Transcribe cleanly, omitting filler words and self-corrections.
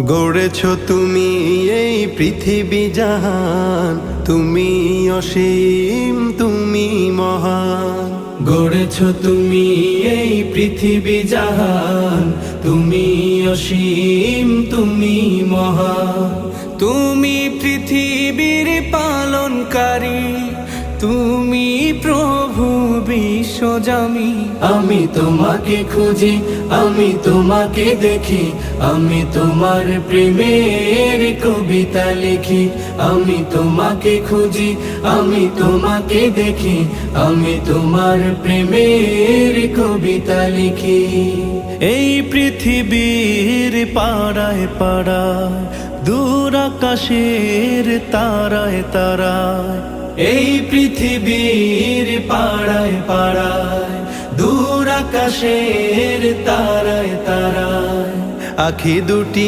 গড়েছ তুমি এই পৃথিবী জাহান, তুমি অসীম, তুমি মহান। গড়েছ তুমি এই পৃথিবী জাহান, তুমি অসীম, তুমি মহান। তুমি পৃথিবীর পালনকারী, তুমি প্রভু বিশ্বজামি। আমি তোমাকে খুঁজি, আমি তোমাকে দেখি, আমি তোমার প্রেমের কবিতা লিখি। আমি তোমাকে খুঁজি, আমি তোমাকে দেখি, আমি তোমার প্রেমের কবিতা লিখি। এই পৃথিবীর পাড়ায় পাড়ায়, দূর আকাশের তারায় তারায়, এই পৃথিবীর পাড়ায় পাড়ায়, দূর আকাশের তারায় তারায়, আখি দুটি